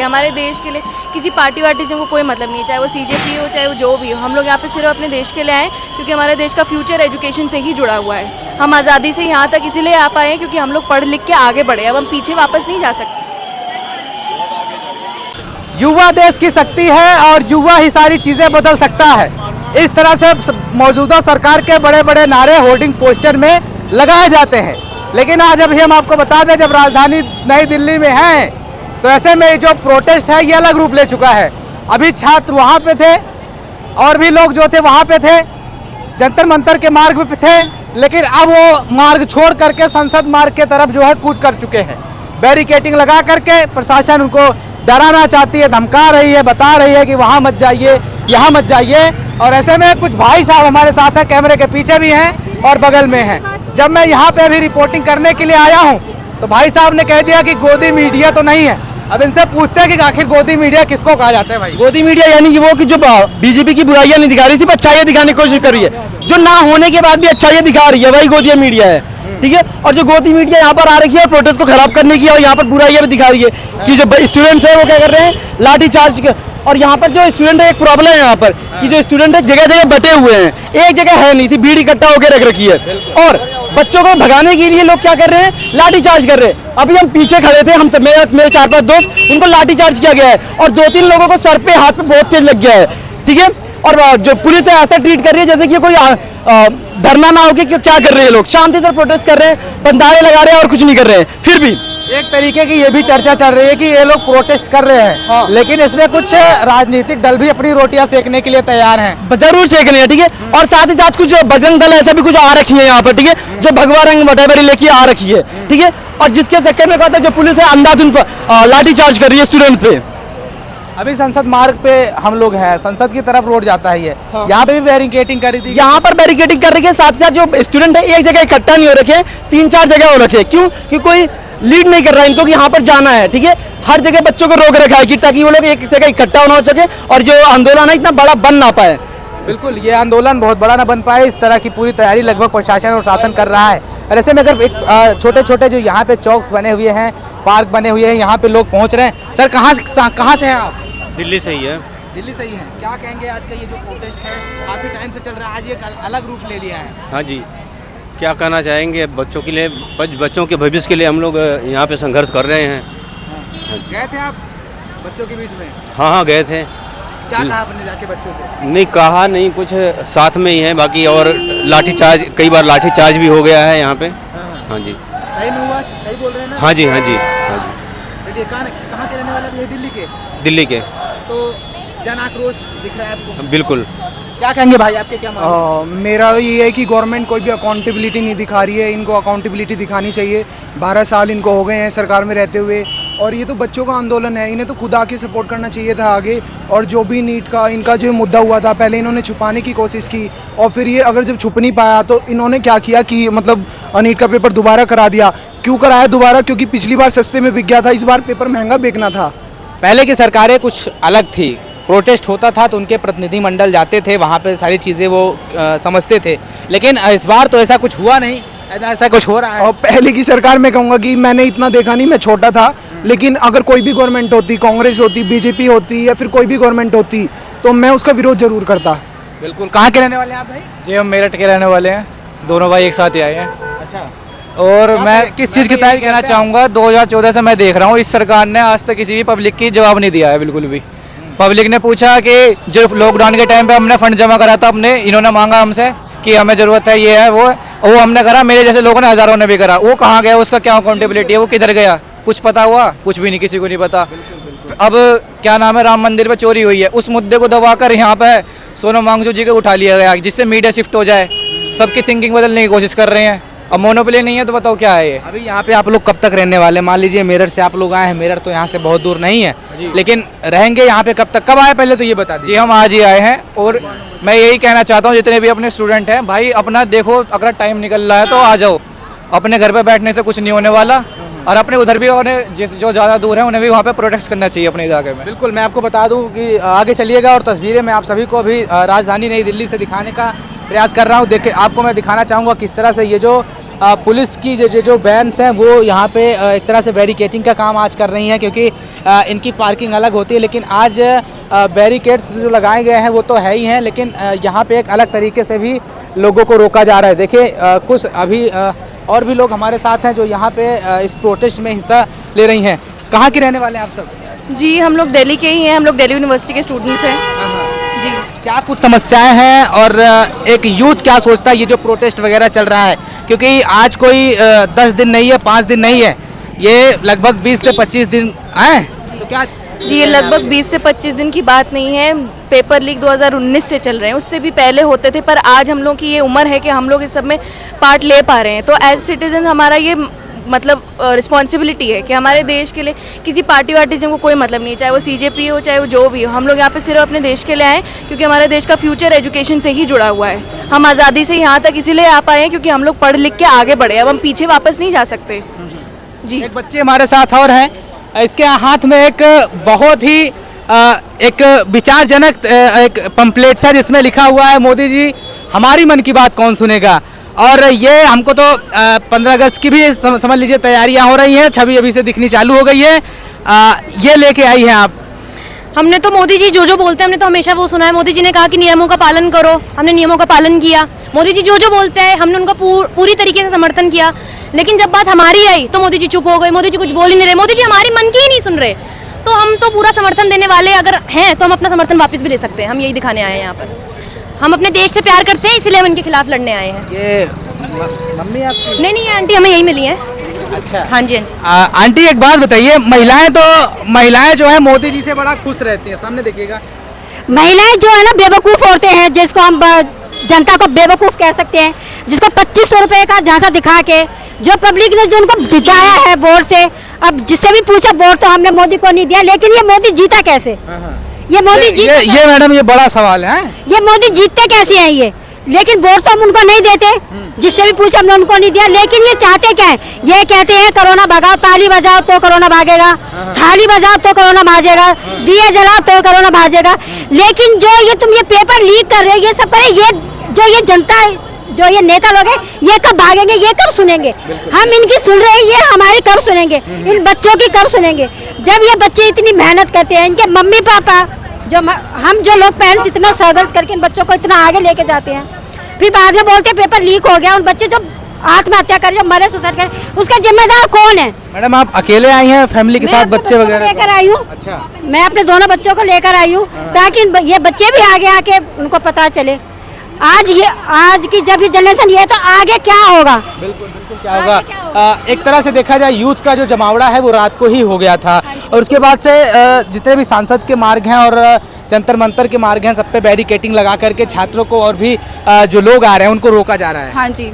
सके। हमारे देश के लिए किसी पार्टी वार्टी से हमको कोई मतलब नहीं है, चाहे वो CJP हो चाहे वो जो भी हो। हम लोग यहाँ पे सिर्फ अपने देश के लिए आए क्योंकि हमारे देश का फ्यूचर एजुकेशन से ही जुड़ा हुआ है। हम आज़ादी से यहाँ तक इसीलिए आ पाए हैं क्योंकि हम लोग पढ़ लिख के आगे बढ़े। अब हम पीछे वापस नहीं जा सकते। युवा देश की शक्ति है और युवा ही सारी चीज़ें बदल सकता है। इस तरह से मौजूदा सरकार के बड़े बड़े नारे होर्डिंग पोस्टर में लगाए जाते हैं। लेकिन आज अभी हम आपको बता दें, जब राजधानी नई दिल्ली में है तो ऐसे में जो प्रोटेस्ट है ये अलग रूप ले चुका है। अभी छात्र वहाँ पे थे और भी लोग जो थे वहाँ पे थे, जंतर मंतर के मार्ग पे थे, लेकिन अब वो मार्ग छोड़ करके संसद मार्ग के तरफ जो है कूच कर चुके हैं। बैरिकेटिंग लगा करके प्रशासन उनको डराना चाहती है, धमका रही है, बता रही है कि वहाँ मत जाइए, यहाँ मत जाइए। और ऐसे में कुछ भाई साहब हमारे साथ हैं, कैमरे के पीछे भी हैं और बगल में हैं। जब मैं यहाँ पे अभी रिपोर्टिंग करने के लिए आया हूँ तो भाई साहब ने कह दिया कि गोदी मीडिया तो नहीं है। अब इनसे पूछते हैं कि आखिर गोदी मीडिया किसको कहा जाता है भाई? गोदी मीडिया यानी कि वो कि जो बीजेपी की बुराइयां नहीं दिखा रही थी, अच्छाइयां दिखाने की कोशिश कर रही है, जो ना होने के बाद भी अच्छाइयां दिखा रही है, वही गोदी मीडिया है। ठीक है। और जो गोदी मीडिया यहाँ पर आ रही है प्रोटेस्ट को खराब करने की और यहाँ पर बुराइयां भी दिखा रही है कि जो स्टूडेंट्स है वो क्या कर रहे हैं, लाठी चार्ज। और यहाँ पर जो स्टूडेंट है, एक प्रॉब्लम है यहाँ पर कि जो स्टूडेंट है जगह जगह बटे हुए हैं, एक जगह है नहीं थी, भीड़ इकट्ठा होकर रख रखी है। और बच्चों को भगाने के लिए लोग क्या कर रहे हैं, लाठी चार्ज कर रहे हैं। अभी हम पीछे खड़े थे, हम मेरे 4-5 दोस्त, उनको लाठी चार्ज किया गया है और 2-3 लोगों को सर पे हाथ पे बहुत तेज लग गया है। ठीक है। और जो पुलिस है ऐसा ट्रीट कर रही है जैसे कि कोई धरना ना हो कि क्या कर रहे हैं लोग, शांति से प्रोटेस्ट कर रहे हैं, बंधारे लगा रहे हैं और कुछ नहीं कर रहे हैं। फिर भी एक तरीके की ये भी चर्चा चल रही है कि ये लोग प्रोटेस्ट कर रहे हैं, लेकिन इसमें कुछ राजनीतिक दल भी अपनी रोटियां सेकने के लिए तैयार हैं। जरूर सेकने हैं। ठीक है। और साथ ही साथ कुछ बजरंग दल ऐसा भी कुछ आ रखी है यहाँ पर। ठीक है। जो भगवा रंग वटेवर लेके आ रखी है। ठीक है। और जिसके चक्कर में कहता है जो पुलिस है अंधाधुंध लाठी चार्ज कर रही है स्टूडेंट्स पे। अभी संसद मार्ग पे हम लोग हैं, संसद की तरफ रोड जाता है ये। यहाँ पे भी बैरिकेटिंग कर रही थी, यहाँ पर बैरिकेटिंग कर रही है। साथ ही साथ जो स्टूडेंट है एक जगह इकट्ठा नहीं हो रखे, 3-4 जगह हो रखे। क्यों? कि कोई लीड नहीं कर रहा है इनको कि यहाँ पर जाना है। ठीक है। हर जगह बच्चों को रोक रखा है कि ताकि वो लोग एक जगह इकट्ठा ना हो सके और जो आंदोलन है इतना बड़ा बन ना पाए। बिल्कुल, ये आंदोलन बहुत बड़ा ना बन पाए, इस तरह की पूरी तैयारी लगभग प्रशासन और शासन कर रहा है। और ऐसे में अगर एक छोटे छोटे जो यहाँ पे चौक बने हुए हैं, पार्क बने हुए हैं, यहाँ पे लोग पहुँच रहे हैं। सर कहाँ से हैं आप? दिल्ली से ही है। दिल्ली से ही हैं। क्या कहेंगे आज का ये जो प्रोटेस्ट है, काफी टाइम से चल रहा है, आज ये अलग रूप ले लिया है? हाँ जी, क्या कहना चाहेंगे, बच्चों के लिए, बच्चों के भविष्य के लिए हम लोग यहाँ पे संघर्ष कर रहे हैं। गए थे आप बच्चों के बीच में? हाँ गए थे। क्या कहा आपने जाके बच्चों को? नहीं कहा नहीं, कुछ साथ में ही है बाकी। और लाठी चार्ज, कई बार लाठी चार्ज भी हो गया है यहाँ पे। हाँ जी। सही में हुआ? सही बोल रहे हैं ना? हाँ जी, हाँ जी, हाँ जी। कहाँ के रहने वाले हैं? दिल्ली के? दिल्ली के। तो जन आक्रोश दिख रहा है आपको? बिल्कुल। क्या कहेंगे भाई, आपके क्या मानना? मेरा ये है कि गवर्नमेंट कोई भी अकाउंटेबिलिटी नहीं दिखा रही है, इनको अकाउंटेबिलिटी दिखानी चाहिए। 12 साल इनको हो गए हैं सरकार में रहते हुए, और ये तो बच्चों का आंदोलन है, इन्हें तो खुद आके सपोर्ट करना चाहिए था आगे। और जो भी नीट का इनका जो मुद्दा हुआ था, पहले इन्होंने छुपाने की कोशिश की और फिर ये अगर जब छुप नहीं पाया तो इन्होंने क्या किया कि मतलब नीट का पेपर दोबारा करा दिया। क्यों कराया दोबारा? क्योंकि पिछली बार सस्ते में बिक गया था, इस बार पेपर महंगा बिकना था। पहले की सरकारें कुछ अलग थी, प्रोटेस्ट होता था तो उनके प्रतिनिधिमंडल जाते थे, वहाँ पे सारी चीज़ें वो समझते थे। लेकिन इस बार तो ऐसा कुछ हुआ नहीं, ऐसा कुछ हो रहा है। और पहले की सरकार में कहूँगा कि मैंने इतना देखा नहीं, मैं छोटा था, लेकिन अगर कोई भी गवर्नमेंट होती, कांग्रेस होती, बीजेपी होती या फिर कोई भी गवर्नमेंट होती, तो मैं उसका विरोध जरूर करता। बिल्कुल। कहाँ के रहने वाले हैं आप भाई? जी हम मेरठ के रहने वाले हैं, दोनों भाई एक साथ ही आए हैं। अच्छा। और मैं किस चीज़ की तारीफ कहना चाहूँगा, 2014 से मैं देख रहा हूँ इस सरकार ने आज तक किसी भी पब्लिक की जवाब नहीं दिया है बिल्कुल भी। पब्लिक ने पूछा कि जो लॉकडाउन के टाइम पे हमने फंड जमा करा था, अपने इन्होंने मांगा हमसे कि हमें ज़रूरत है, ये है वो है, और वो हमने करा। मेरे जैसे लोगों ने, हज़ारों ने भी करा। वो कहाँ गया, उसका क्या अकाउंटेबिलिटी है, वो किधर गया, कुछ पता हुआ? कुछ भी नहीं, किसी को नहीं पता। अब क्या नाम है, राम मंदिर पे चोरी हुई है, उस मुद्दे को दबाकर यहाँ पे सोनम वांगचुक जी को उठा लिया गया जिससे मीडिया शिफ्ट हो जाए। सबकी थिंकिंग बदलने की कोशिश कर रहे हैं। अब मोनोपोली नहीं है तो बताओ क्या है ये। अभी यहाँ पे आप लोग कब तक रहने वाले? मान लीजिए मेरठ से आप लोग आए हैं, मेरठ तो यहाँ से बहुत दूर नहीं है, लेकिन रहेंगे यहाँ पे कब तक? कब आए पहले तो ये बता दीजिए। जी हम आज ही आए हैं और मैं यही कहना चाहता हूँ जितने भी अपने स्टूडेंट हैं, भाई अपना देखो, अगर टाइम निकल रहा है तो आ जाओ। अपने घर पे बैठने से कुछ नहीं होने वाला। और अपने उधर भी उन्हें जो ज़्यादा दूर है उन्हें भी वहाँ पे प्रोटेस्ट करना चाहिए अपने इलाके में। बिल्कुल। मैं आपको बता दूं कि आगे चलिएगा और तस्वीरें मैं आप सभी को अभी राजधानी नई दिल्ली से दिखाने का प्रयास कर रहा हूं। देखिए, आपको मैं दिखाना चाहूँगा किस तरह से ये जो पुलिस की जो वैन्स हैं वो यहाँ पे एक तरह से बैरिकेटिंग का काम आज कर रही हैं, क्योंकि इनकी पार्किंग अलग होती है। लेकिन आज बैरिकेड्स जो लगाए गए हैं वो तो है ही हैं, लेकिन यहाँ पे एक अलग तरीके से भी लोगों को रोका जा रहा है। देखिए कुछ अभी और भी लोग हमारे साथ हैं जो यहाँ पे इस प्रोटेस्ट में हिस्सा ले रही हैं। कहाँ के रहने वाले हैं आप सब? जी हम लोग दिल्ली के ही हैं, हम लोग दिल्ली यूनिवर्सिटी के स्टूडेंट्स हैं जी। क्या कुछ समस्याएं हैं और एक यूथ क्या सोचता है ये जो प्रोटेस्ट वगैरह चल रहा है? क्योंकि आज कोई 10 दिन नहीं है, 5 दिन नहीं है, ये लगभग 20 से 25 दिन हैं। तो क्या जी ये लगभग 20 से 25 दिन की बात नहीं है। पेपर लीक 2019 से चल रहे हैं, उससे भी पहले होते थे, पर आज हम लोग की ये उम्र है कि हम लोग इस सब में पार्ट ले पा रहे हैं। तो एज सिटीजन हमारा ये मतलब रिस्पॉन्सिबिलिटी है कि हमारे देश के लिए किसी पार्टी वार्टी से हमको कोई मतलब नहीं है, चाहे वो सीजेपी हो चाहे वो जो भी हो। हम लोग यहाँ पे सिर्फ अपने देश के लिए आए क्योंकि हमारे देश का फ्यूचर एजुकेशन से ही जुड़ा हुआ है। हम आज़ादी से यहाँ तक इसीलिए आ पाए हैं क्योंकि हम लोग पढ़ लिख के आगे बढ़े, अब हम पीछे वापस नहीं जा सकते जी। एक बच्चे हमारे साथ और हैं, इसके हाथ में एक बहुत ही एक विचारजनक एक पंपलेट सा जिसमें लिखा हुआ है मोदी जी हमारी मन की बात कौन सुनेगा। और ये हमको तो 15 अगस्त की भी समझ लीजिए तैयारियां हो रही हैं, छवि अभी से दिखनी चालू हो गई है। ये लेके आई हैं आप? हमने तो मोदी जी जो बोलते हैं हमने तो हमेशा वो सुना है। मोदी जी ने कहा कि नियमों का पालन करो, हमने नियमों का पालन किया। मोदी जी जो बोलते हैं हमने उनका पूरी तरीके से समर्थन किया। लेकिन जब बात हमारी आई तो मोदी जी चुप हो गए, मोदी जी कुछ बोल ही नहीं रहे, मोदी जी हमारी मन की ही नहीं सुन रहे। तो हम तो पूरा समर्थन देने वाले अगर हैं तो हम अपना समर्थन वापस भी ले सकते हैं। हम यही दिखाने आए हैं यहाँ पर, हम अपने देश से प्यार करते हैं इसलिए हम इनके खिलाफ लड़ने आए हैं। ये मम्मी आपकी? नहीं आंटी हमें यही मिली है। अच्छा हाँ जी हाँ जी। आंटी एक बात बताइए, महिलाएं जो है मोदी जी से बड़ा खुश रहती हैं, सामने देखिएगा। महिलाएं जो है ना बेवकूफ़ औरतें हैं, जिसको हम जनता को बेवकूफ़ कह सकते हैं, जिसको 2500 रुपये का झांसा दिखा के जो पब्लिक ने जो उनको जिताया है वोट से। अब जिससे भी पूछा वोट तो हमने मोदी को नहीं दिया, लेकिन ये मोदी जीता कैसे? ये मोदी ये मैडम ये बड़ा सवाल है। ये मोदी जीतते कैसे हैं ये? लेकिन वोट तो हम उनको नहीं देते, जिससे भी पूछा हमने उनको नहीं दिया। लेकिन ये चाहते क्या है? ये कहते हैं कोरोना भगाओ, ताली बजाओ तो कोरोना भागेगा, थाली बजाओ तो कोरोना भागेगा, दिए जलाओ तो कोरोना भागेगा। लेकिन जो ये तुम ये पेपर लीक कर रहे हो, ये सब करे, ये जो ये जनता जो ये नेता लोग हैं ये कब भागेंगे, ये कब सुनेंगे? हम इनकी सुन रहे हैं, ये हमारी कब सुनेंगे? इन बच्चों की कब सुनेंगे? जब ये बच्चे इतनी मेहनत करते हैं, इनके मम्मी पापा हम जो लोग पेरेंट्स इतना संघर्ष करके इन बच्चों को इतना आगे लेके जाते हैं, फिर बाद में बोलते हैं पेपर लीक हो गया। उन बच्चे जो आत्महत्या करें, जो मरे, सुसाइड करें, उसका जिम्मेदार कौन है? मैडम आप अकेले आई हैं फैमिली के साथ, बच्चे वगैरह लेकर आई हूँ? अच्छा, मैं अपने दोनों बच्चों को लेकर आई हूँ ताकि ये बच्चे भी आगे आके उनको पता चले। आज की जब ये जनरेशन ये तो आगे क्या होगा? बिल्कुल क्या होगा। एक तरह से देखा जाए यूथ का जो जमावड़ा है वो रात को ही हो गया था, और उसके बाद से जितने भी सांसद के मार्ग हैं और जंतर मंतर के मार्ग हैं, सब पे बैरिकेटिंग लगा करके छात्रों को और भी जो लोग आ रहे हैं उनको रोका जा रहा है। हाँ जी,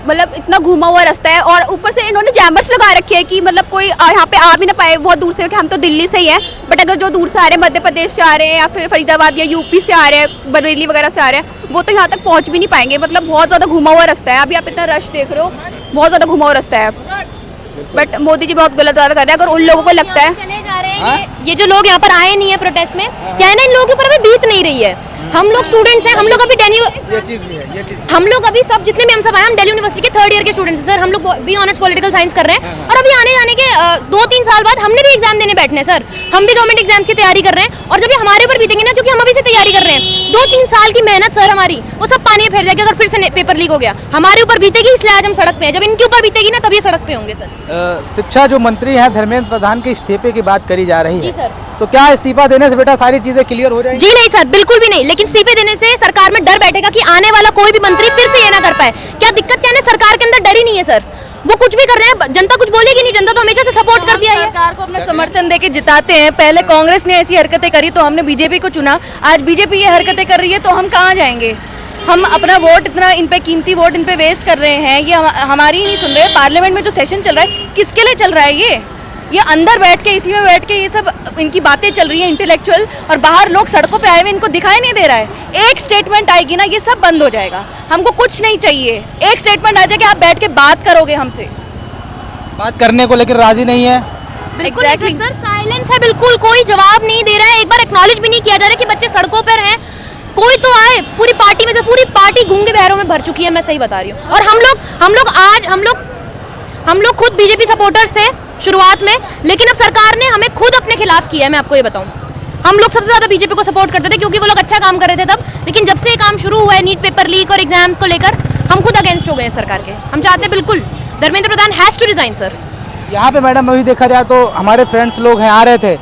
मतलब इतना घुमा हुआ रास्ता है, और ऊपर से इन्होंने जैमर्स लगा रखे हैं कि मतलब कोई यहाँ पे आ भी ना पाए बहुत दूर से, कि हम तो दिल्ली से ही हैं, बट अगर जो दूर से आ रहे हैं, मध्य प्रदेश से आ रहे हैं या फिर फरीदाबाद या यूपी से आ रहे हैं, बरेली वगैरह से आ रहे हैं, वो तो यहाँ तक पहुँच भी नहीं पाएंगे। मतलब बहुत ज़्यादा घुमा हुआ रास्ता है। अभी आप इतना रश देख रहे हो, बहुत ज़्यादा घुमा हुआ रास्ता है। बट मोदी जी बहुत गलत कर रहे हैं। अगर उन लोगों को लगता है चले जा रहे हैं ये जो लोग यहाँ पर आए नहीं है प्रोटेस्ट में, क्या है ना, इन लोगों के ऊपर अभी बीत नहीं रही है। हम लोग स्टूडेंट्स हैं, हम लोग अभी हम लोग अभी सब जितने भी हम सब आए, हम दिल्ली यूनिवर्सिटी के 3rd ईयर के स्टूडेंट्स हैं सर। हम लोग बी ऑनर्स पॉलिटिकल साइंस कर रहे हैं, और अभी आने जाने के 2-3 साल बाद हमने भी एग्जाम देने बैठने सर। हम भी गवर्नमेंट एग्जाम्स की तैयारी कर रहे हैं, और जब ये हमारे ऊपर बीतेंगे ना, क्योंकि हम अभी से तैयारी कर रहे हैं, 2-3 साल की मेहनत सर हमारी वो सब पानी में फेर जाएगी अगर फिर से पेपर लीक हो गया। हमारे ऊपर बीतेगी, इसलिए आज हम सड़क पे हैं। जब इनके ऊपर बीतेगी ना, तब ये सड़क पे होंगे सर। शिक्षा जो मंत्री हैं धर्मेंद्र प्रधान के इस्तीफे की बात करी जा रही है। जी सर। तो क्या इस्तीफा देने से बेटा सारी चीजें क्लियर हो जाएंगी? जी नहीं सर, बिल्कुल भी नहीं। लेकिन इस्तीफे देने से सरकार में डर बैठेगा कि आने वाला कोई भी मंत्री फिर से ये ना कर पाए। क्या दिक्कत क्या है? सरकार के अंदर डर ही नहीं है सर, वो कुछ भी कर रहे हैं, जनता कुछ बोलेगी नहीं। जनता तो हमेशा से सपोर्ट करती है, सरकार को अपना समर्थन देके जिताते हैं। पहले कांग्रेस ने ऐसी हरकतें करी तो हमने बीजेपी को चुना, आज बीजेपी ये हरकतें कर रही है तो हम कहाँ जाएंगे? हम अपना वोट इतना इन पे कीमती वोट इन पे वेस्ट कर रहे हैं, ये हमारी ही नहीं सुन रहे। पार्लियामेंट में जो सेशन चल रहा है किसके लिए चल रहा है? ये अंदर बैठ के, इसी में बैठ के ये सब इनकी बातें चल रही हैं इंटेलेक्चुअल, और बाहर लोग सड़कों पे आए हुए, इनको दिखाई नहीं दे रहा है। एक स्टेटमेंट आएगी ना, ये सब बंद हो जाएगा। हमको कुछ नहीं चाहिए, एक स्टेटमेंट आ जाए कि आप बैठ के बात करोगे हमसे। बात करने को लेकर राजी नहीं है। बिल्कुल सर, साइलेंस है, बिल्कुल कोई जवाब नहीं दे रहा है। एक बार एक्नॉलेज भी नहीं किया जा रहा है कि बच्चे सड़कों पर हैं, कोई तो आए, पूरी पार्टी में से पूरी पार्टी गूंगे बहरों में भर चुकी है, मैं सही बता रही हूँ। और हम लोग खुद बीजेपी सपोर्टर्स थे शुरुआत में, लेकिन अब सरकार ने हमें खुद अपने खिलाफ किया है। मैं आपको ये बताऊं, हम लोग सबसे ज्यादा बीजेपी को सपोर्ट करते थे क्योंकि वो लोग अच्छा काम कर रहे थे तब, लेकिन जब से ये काम शुरू हुआ है नीट पेपर लीक और एग्जाम्स को लेकर, हम खुद अगेंस्ट हो गए हैं सरकार के। हम चाहते हैं बिल्कुल Dharmendra Pradhan has to resign sir. यहाँ पे मैडम अभी देखा जाए तो हमारे फ्रेंड्स लोग हैं आ रहे थे,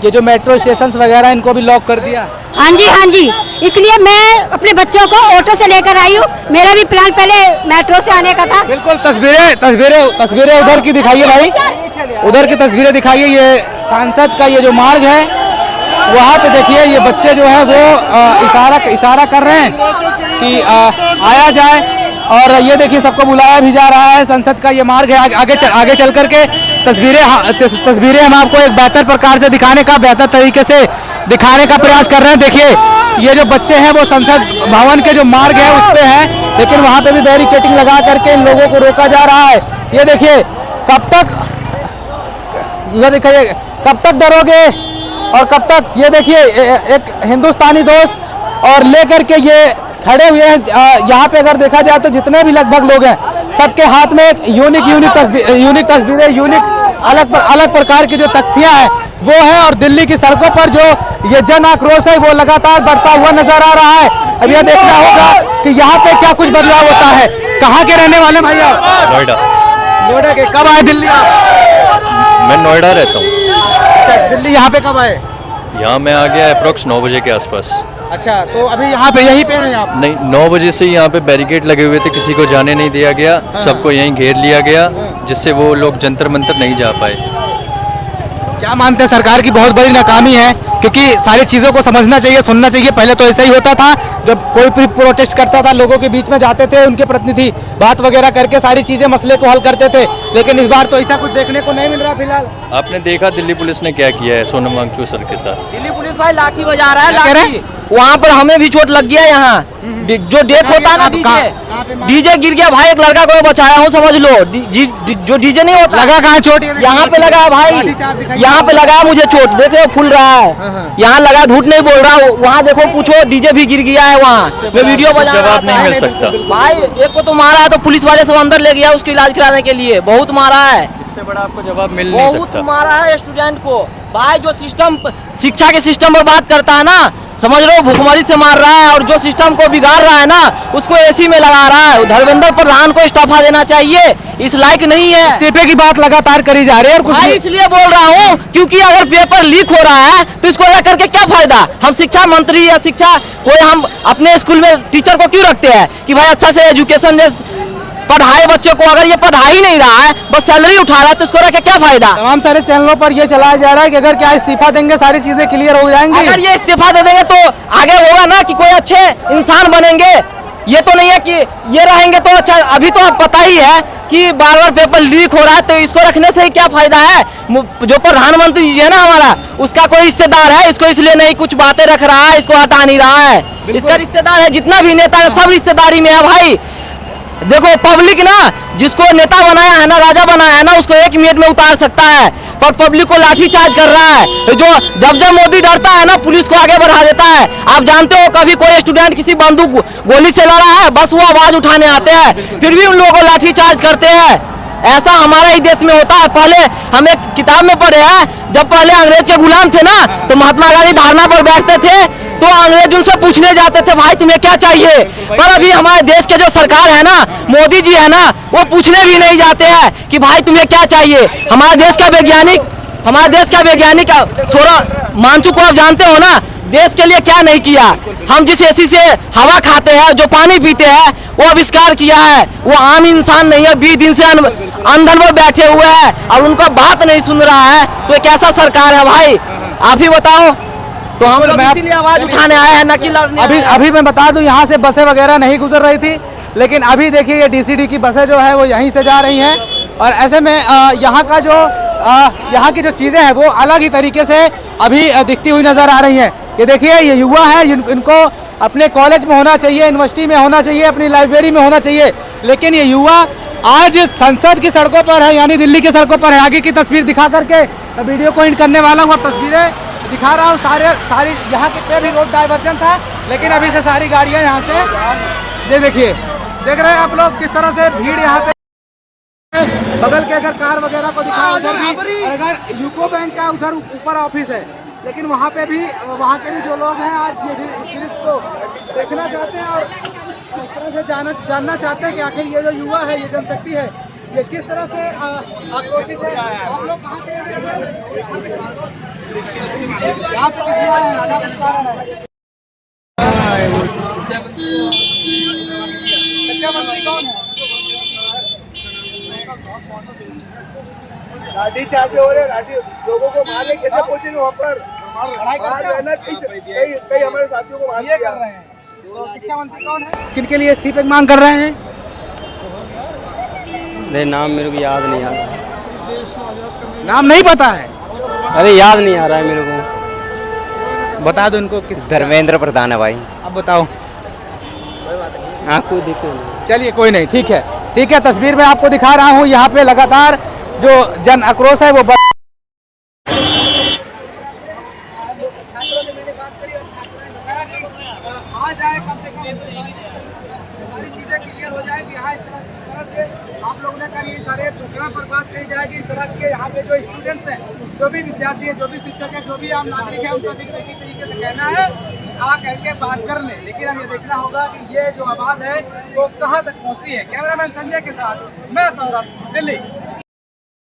ये जो मेट्रो स्टेशन वगैरह इनको भी लॉक कर दिया। हाँ जी, इसलिए मैं अपने बच्चों को ऑटो से लेकर आई हूँ। मेरा भी प्लान पहले मेट्रो से आने का था। बिल्कुल तस्वीरें उधर की दिखाइए भाई, उधर की तस्वीरें दिखाइए। ये सांसद का ये जो मार्ग है वहाँ पे देखिए, ये बच्चे जो है वो इशारा कर रहे हैं कि आया जाए, और ये देखिए सबको बुलाया भी जा रहा है। संसद का ये मार्ग है, आगे चल करके तस्वीरें हम आपको एक बेहतर प्रकार से दिखाने का, बेहतर तरीके से दिखाने का प्रयास कर रहे हैं। देखिए ये जो बच्चे हैं वो संसद भवन के जो मार्ग है उस पे है, लेकिन वहाँ पे भी बैरिकेडिंग लगा करके इन लोगों को रोका जा रहा है। ये देखिए कब तक डरोगे और कब तक। ये देखिए एक हिंदुस्तानी दोस्त और लेकर के ये खड़े हुए हैं। यहाँ पे अगर देखा जाए तो जितने भी लगभग लोग हैं सबके हाथ में एक यूनिक तस्वीरें अलग प्रकार की जो तख्तियाँ हैं वो है, और दिल्ली की सड़कों पर जो ये जन आक्रोश है वो लगातार बढ़ता हुआ नजर आ रहा है। अब यह देखना होगा कि यहाँ पे क्या कुछ बदलाव होता है। कहाँ के रहने वाले भाई आप? नोएडा के। कब आए दिल्ली आप? मैं नोएडा रहता हूँ। दिल्ली यहाँ पे कब आए? यहाँ मैं आ गया अप्रोक्स 9 बजे के आसपास। अच्छा, तो अभी यहाँ पे यहीं पे हैं आप? नहीं, 9 बजे से यहाँ पे बैरिकेड लगे हुए थे, किसी को जाने नहीं दिया गया, सबको यहीं घेर लिया गया, जिससे वो लोग जंतर मंतर नहीं जा पाए। क्या मानते हैं सरकार की बहुत बड़ी नाकामी है? क्योंकि सारी चीज़ों को समझना चाहिए, सुनना चाहिए। पहले तो ऐसा ही होता था, जब कोई भी प्रोटेस्ट करता था लोगों के बीच में जाते थे, उनके प्रतिनिधि बात वगैरह करके सारी चीज़ें मसले को हल करते थे, लेकिन इस बार तो ऐसा कुछ देखने को नहीं मिल रहा फिलहाल। आपने देखा दिल्ली पुलिस ने क्या किया है सोनम वांगचुक सर के साथ? दिल्ली पुलिस भाई लाठी बजा रहा है, लाठी। वहाँ पर हमें भी चोट लग गया। यहाँ जो डेथ होता है ना, डीजे गिर गया भाई, एक लड़का को बचाया हूँ, समझ लो। जो डीजे नहीं होता, लगा कहाँ चोट? यहाँ पे लगा है भाई, यहाँ पे लगा मुझे चोट, देखो फूल रहा है, यहाँ लगा, झूठ नहीं बोल रहा। वहाँ देखो, पूछो, डीजे भी गिर गया है वहाँ। मैं वीडियो बजा रहा जवाब नहीं मिल सकता भाई। एक को तो मारा है तो पुलिस वाले सब अंदर ले गया उसको इलाज कराने के लिए, बहुत मारा है। इससे बड़ा आपको जवाब मिल नहीं सकता। बहुत मारा है स्टूडेंट को भाई। जो सिस्टम शिक्षा के सिस्टम पर बात करता है ना, समझ लो भुखमरी से मार रहा है, और जो सिस्टम को बिगाड़ रहा है ना उसको एसी में लगा रहा है। धर्मेंद्र प्रधान को इस्तीफा देना चाहिए, इस लायक नहीं है। इस्तीफे की बात लगातार करी जा रही है, और कुछ भाई इसलिए बोल रहा हूँ क्योंकि अगर पेपर लीक हो रहा है तो इसको लेकर के क्या फायदा? हम शिक्षा मंत्री या शिक्षा कोई हम अपने स्कूल में टीचर को क्यों रखते हैं कि भाई अच्छा से एजुकेशन पढ़ाए बच्चों को? अगर ये पढ़ा ही नहीं रहा है, बस सैलरी उठा रहा है, तो इसको रख के क्या फायदा? तमाम सारे चैनलों पर ये चलाया जा रहा है कि अगर क्या इस्तीफा देंगे सारी चीजें क्लियर हो जाएंगी। अगर ये इस्तीफा दे देंगे तो आगे होगा ना कि कोई अच्छे इंसान बनेंगे। ये तो नहीं है कि ये रहेंगे तो अच्छा। अभी तो पता ही है कि बार बार पेपर लीक हो रहा है, तो इसको रखने से ही क्या फायदा है? जो प्रधानमंत्री जी है ना हमारा, उसका कोई रिश्तेदार है, इसको इसलिए नहीं कुछ बातें रख रहा है, इसको हटा नहीं रहा है। इसका रिश्तेदार है, जितना भी नेता है सब रिश्तेदारी में है भाई। देखो पब्लिक ना जिसको नेता बनाया है ना, राजा बनाया है ना, उसको 1 मिनट में उतार सकता है, पर पब्लिक को लाठी चार्ज कर रहा है। जो जब मोदी डरता है ना, पुलिस को आगे बढ़ा देता है। आप जानते हो कभी कोई स्टूडेंट किसी बंदूक गोली से लड़ा है? बस वो आवाज उठाने आते हैं, फिर भी उन लोगों को लाठी चार्ज करते हैं। ऐसा हमारा ही देश में होता है। पहले हम एक किताब में पढ़े हैं, जब पहले अंग्रेज के गुलाम थे ना, तो महात्मा गांधी धरना पर बैठते थे, तो अंग्रेज उनसे पूछने जाते थे भाई तुम्हें क्या चाहिए। पर अभी हमारे देश के जो सरकार है ना, मोदी जी है ना, वो पूछने भी नहीं जाते हैं कि भाई तुम्हें क्या चाहिए। हमारे देश का वैज्ञानिक सोरा मानचुक को आप जानते हो ना, देश के लिए क्या नहीं किया। हम जिस एसी से हवा खाते हैं, जो पानी पीते हैं, वो आविष्कार किया है। वो आम इंसान नहीं है, 20 दिन से अंदर में बैठे हुए हैं और उनका बात नहीं सुन रहा है। तो ये कैसा सरकार है भाई, आप ही बताओ। तो हम लोग इसीलिए आवाज उठाने आए हैं, न कि लड़ने। अभी मैं बता दूं, यहाँ से बसें वगैरह नहीं गुजर रही थी, लेकिन अभी देखिए ये डीसीडी की बसें जो है वो यहीं से जा रही हैं, और ऐसे में यहाँ की जो चीज़ें हैं वो अलग ही तरीके से अभी दिखती हुई नज़र आ रही हैं। ये देखिए ये युवा है, इनको अपने कॉलेज में होना चाहिए, यूनिवर्सिटी में होना चाहिए, अपनी लाइब्रेरी में होना चाहिए, लेकिन ये युवा आज संसद की सड़कों पर है, यानी दिल्ली की सड़कों पर है। आगे की तस्वीर दिखा करके वीडियो को एंड करने वाला हूँ। तस्वीरें दिखा रहा हूँ सारी यहाँ के पे भी रोड डाइवर्जन था, लेकिन अभी से सारी गाड़ियाँ यहाँ से, ये देखिए, देख रहे हैं आप लोग किस तरह से भीड़ यहाँ पे। बगल के अगर कार वगैरह को दिखाया, उधर भी अगर यूको बैंक का उधर ऊपर ऑफिस है, लेकिन वहाँ पे भी, वहाँ के भी जो लोग हैं आज ये इस दृश्य को देखना चाहते हैं और इस तरह से जानना चाहते हैं कि आखिर ये जो युवा है, ये जनशक्ति है, ये किस तरह से आक्रोशित है। आप लोग कहाँ पे यहाँ पे किसी आए हैं, आधा कुछ कारण है। शिक्षा मंत्री कौन है? लाठी चार्ज हो रहे, लाठी लोगों को मारने कैसे पहुंचे वहाँ पर, बाहर रहना, कई हमारे साथियों को मार ये कर रहे हैं। तो शिक्षा मंत्री कौन है? किनके लिए इस्तीफे की मांग कर रहे हैं? अरे नाम मेरे को याद नहीं आ रहा। नाम नहीं पता है? अरे याद नहीं आ रहा है मेरे को। बता दो इनको किस। धर्मेंद्र प्रधान है भाई। अब बताओ। हाँ कोई दिक्कत नहीं। चलिए कोई नहीं, ठीक है, ठीक है। तस्वीर में आपको दिखा रहा हूँ, यहाँ पे लगातार जो जन आक्रोश है वो आ जाए, कम से कम सारी चीजें क्लियर हो जाए कि यहाँ इस तरह से आप लोगों ने कहा ये सारे प्रोग्राम पर बात कही जाएगी। इस तरह के यहाँ पे जो स्टूडेंट्स हैं, जो भी विद्यार्थी हैं, जो भी शिक्षक हैं, जो भी आम नागरिक हैं, उनका एक तरीके से कहना है आ करके बात कर लें, लेकिन हमें देखना होगा कि ये जो आवाज़ है वो कहाँ तक पहुँचती है। कैमरामैन संजय के साथ मैं सौरभ, दिल्ली।